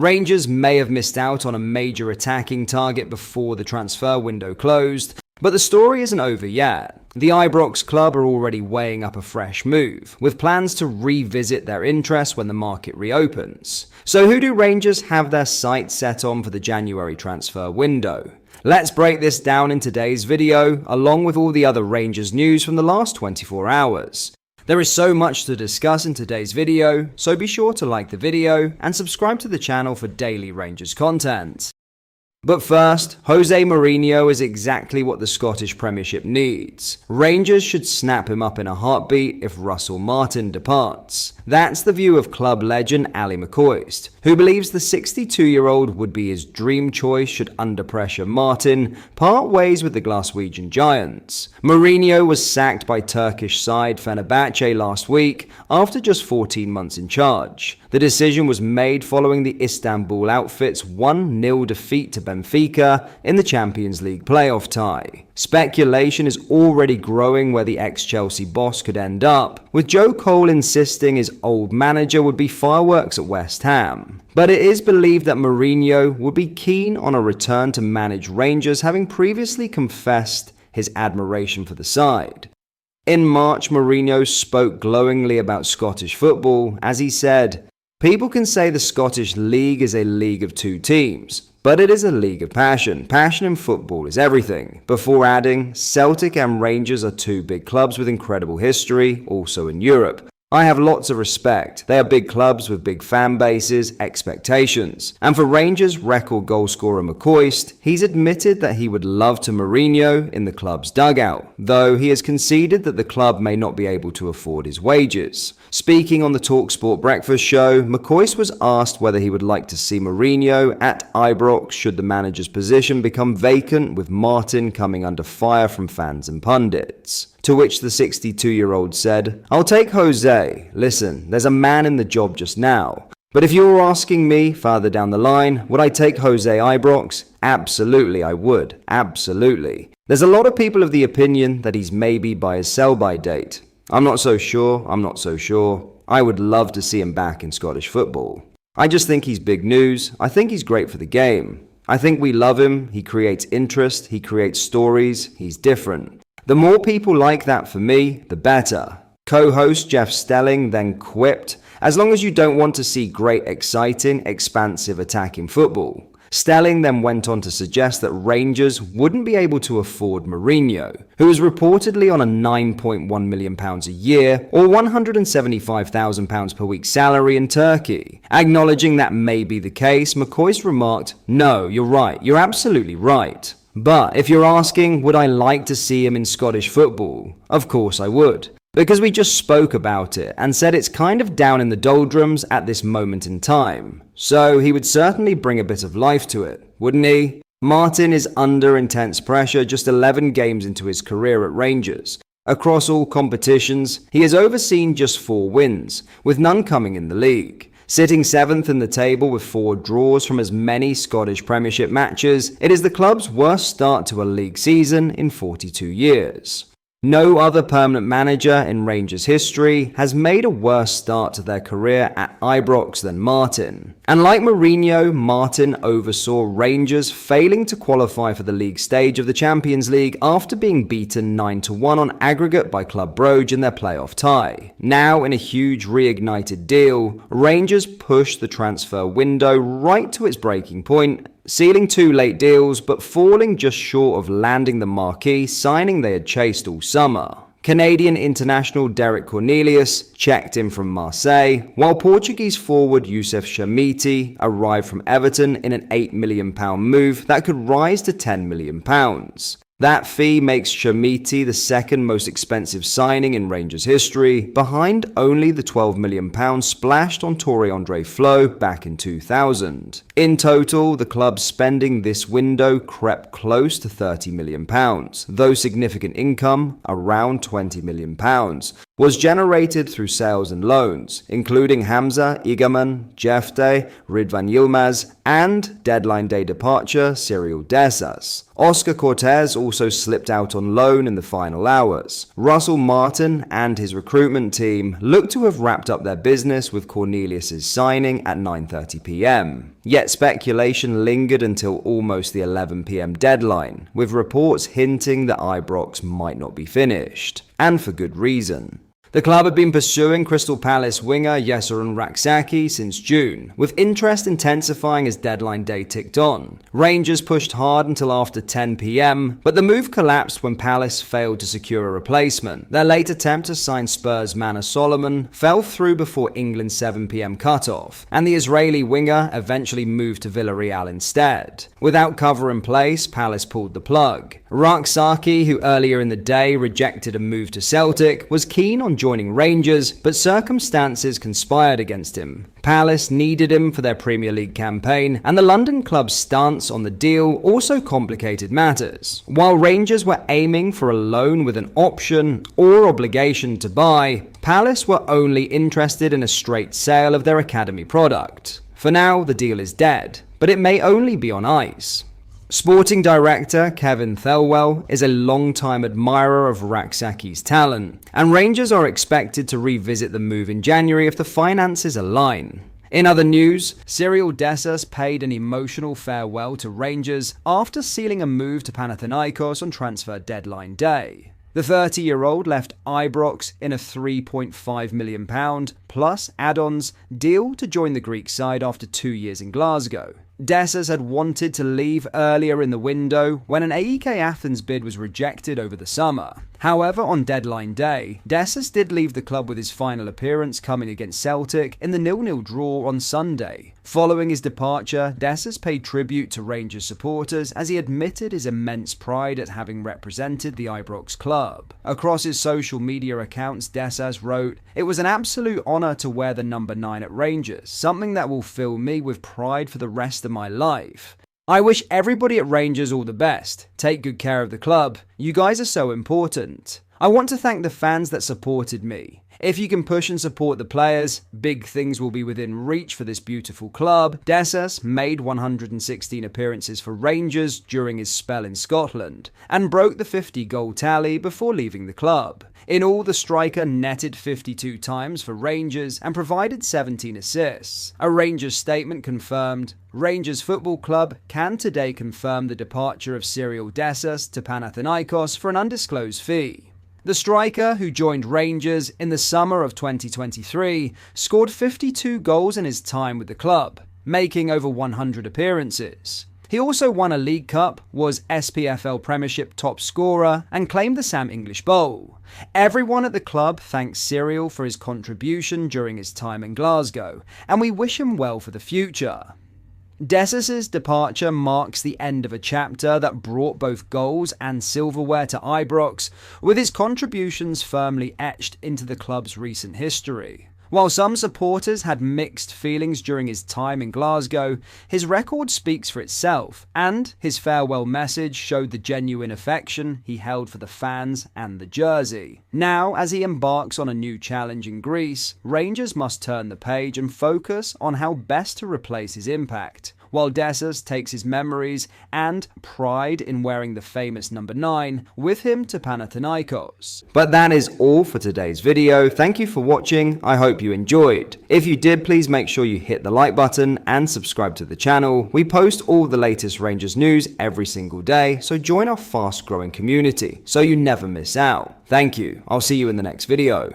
Rangers may have missed out on a major attacking target before the transfer window closed, but the story isn't over yet. The Ibrox club are already weighing up a fresh move, with plans to revisit their interest when the market reopens. So who do Rangers have their sights set on for the January transfer window? Let's break this down in today's video, along with all the other Rangers news from the last 24 hours. There is so much to discuss in today's video, so be sure to like the video and subscribe to the channel for daily Rangers content. But first, Jose Mourinho is exactly what the Scottish Premiership needs. Rangers should snap him up in a heartbeat if Russell Martin departs. That's the view of club legend Ali McCoist, who believes the 62-year-old would be his dream choice should under pressure Martin part ways with the Glaswegian Giants. Mourinho was sacked by Turkish side Fenerbahce last week after just 14 months in charge. The decision was made following the Istanbul outfit's 1-0 defeat to Benfica in the Champions League playoff tie. Speculation is already growing where the ex-Chelsea boss could end up, with Joe Cole insisting his old manager would be fireworks at West Ham. But it is believed that Mourinho would be keen on a return to manage Rangers, having previously confessed his admiration for the side. In March, Mourinho spoke glowingly about Scottish football as he said, "People can say the Scottish League is a league of two teams, but it is a league of passion. Passion in football is everything," before adding, "Celtic and Rangers are two big clubs with incredible history, also in Europe. I have lots of respect. They are big clubs with big fan bases, expectations." And for Rangers record goalscorer McCoist, he's admitted that he would love to Mourinho in the club's dugout, though he has conceded that the club may not be able to afford his wages. Speaking on the TalkSport breakfast show, McCoist was asked whether he would like to see Mourinho at Ibrox should the manager's position become vacant, with Martin coming under fire from fans and pundits. To which the 62-year-old said, "I'll take Jose. Listen, there's a man in the job just now. But if you're asking me farther down the line, would I take Jose Ibrox? Absolutely I would. Absolutely. There's a lot of people of the opinion that he's maybe by his sell-by date. I'm not so sure. I would love to see him back in Scottish football. I just think he's big news. I think he's great for the game. I think we love him. He creates interest. He creates stories. He's different. The more people like that for me, the better." Co-host Jeff Stelling then quipped, "As long as you don't want to see great, exciting, expansive attacking football." Stelling then went on to suggest that Rangers wouldn't be able to afford Mourinho, who is reportedly on a £9.1 million a year or £175,000 per week salary in Turkey. Acknowledging that may be the case, McCoist remarked, "No, you're right. You're absolutely right. But if you're asking, would I like to see him in Scottish football? Of course I would. Because we just spoke about it and said it's kind of down in the doldrums at this moment in time. So he would certainly bring a bit of life to it, wouldn't he?" Martin is under intense pressure just 11 games into his career at Rangers. Across all competitions, he has overseen just 4 wins, with none coming in the league. Sitting 7th in the table with 4 draws from as many Scottish Premiership matches, it is the club's worst start to a league season in 42 years. No other permanent manager in Rangers history has made a worse start to their career at Ibrox than Martin. And like Mourinho, Martin oversaw Rangers failing to qualify for the league stage of the Champions League after being beaten 9-1 on aggregate by Club Brugge in their playoff tie. Now, in a huge reignited deal, Rangers pushed the transfer window right to its breaking point, sealing 2 late deals but falling just short of landing the marquee signing they had chased all summer. Canadian international Derek Cornelius checked in from Marseille, while Portuguese forward Youssef Chermiti arrived from Everton in an £8 million move that could rise to £10 million. That fee makes Chermiti the second most expensive signing in Rangers history, behind only the £12 million splashed on Tore-Andre Flo back in 2000. In total, the club's spending this window crept close to £30 million, though significant income around £20 million, was generated through sales and loans, including Hamza, Igaman, Jefte, Ridvan Yilmaz, and deadline day departure Cyriel Dessers. Oscar Cortez also slipped out on loan in the final hours. Russell Martin and his recruitment team look to have wrapped up their business with Cornelius' signing at 9:30 p.m. Yet speculation lingered until almost the 11 p.m. deadline, with reports hinting that Ibrox might not be finished. And for good reason. The club had been pursuing Crystal Palace winger Yesurum Rak-Sakyi since June, with interest intensifying as deadline day ticked on. Rangers pushed hard until after 10 p.m, but the move collapsed when Palace failed to secure a replacement. Their late attempt to sign Spurs Manor Solomon fell through before England's 7 p.m. cutoff, and the Israeli winger eventually moved to Villarreal instead. Without cover in place, Palace pulled the plug. Rak-Sakyi, who earlier in the day rejected a move to Celtic, was keen on joining Rangers, but circumstances conspired against him. Palace needed him for their Premier League campaign, and the London club's stance on the deal also complicated matters. While Rangers were aiming for a loan with an option or obligation to buy, Palace were only interested in a straight sale of their academy product. For now, the deal is dead, but it may only be on ice. Sporting director Kevin Thelwell is a long-time admirer of Rak-Sakyi's talent, and Rangers are expected to revisit the move in January if the finances align. In other news, Cyriel Dessers paid an emotional farewell to Rangers after sealing a move to Panathinaikos on transfer deadline day. The 30-year-old left Ibrox in a £3.5 million plus add-ons deal to join the Greek side after 2 years in Glasgow. Dessers had wanted to leave earlier in the window when an AEK Athens bid was rejected over the summer. However, on deadline day, Dessers did leave the club with his final appearance coming against Celtic in the 0-0 draw on Sunday. Following his departure, Dessers paid tribute to Rangers supporters as he admitted his immense pride at having represented the Ibrox club. Across his social media accounts, Dessers wrote, "It was an absolute honour to wear the number 9 at Rangers, something that will fill me with pride for the rest of my life. I wish everybody at Rangers all the best. Take good care of the club. You guys are so important. I want to thank the fans that supported me. If you can push and support the players, big things will be within reach for this beautiful club." Dessers made 116 appearances for Rangers during his spell in Scotland and broke the 50-goal tally before leaving the club. In all, the striker netted 52 times for Rangers and provided 17 assists. A Rangers statement confirmed, "Rangers Football Club can today confirm the departure of Cyriel Dessers to Panathinaikos for an undisclosed fee." The striker, who joined Rangers in the summer of 2023, scored 52 goals in his time with the club, making over 100 appearances. He also won a League Cup, was SPFL Premiership top scorer, and claimed the Sam English Bowl. Everyone at the club thanks Cyriel for his contribution during his time in Glasgow, and we wish him well for the future. Dessers' departure marks the end of a chapter that brought both goals and silverware to Ibrox, with his contributions firmly etched into the club's recent history. While some supporters had mixed feelings during his time in Glasgow, his record speaks for itself, and his farewell message showed the genuine affection he held for the fans and the jersey. Now, as he embarks on a new challenge in Greece, Rangers must turn the page and focus on how best to replace his impact, while Dessers takes his memories and pride in wearing the famous number 9 with him to Panathinaikos. But that is all for today's video. Thank you for watching. I hope you enjoyed. If you did, please make sure you hit the like button and subscribe to the channel. We post all the latest Rangers news every single day, so join our fast growing community so you never miss out. Thank you. I'll see you in the next video.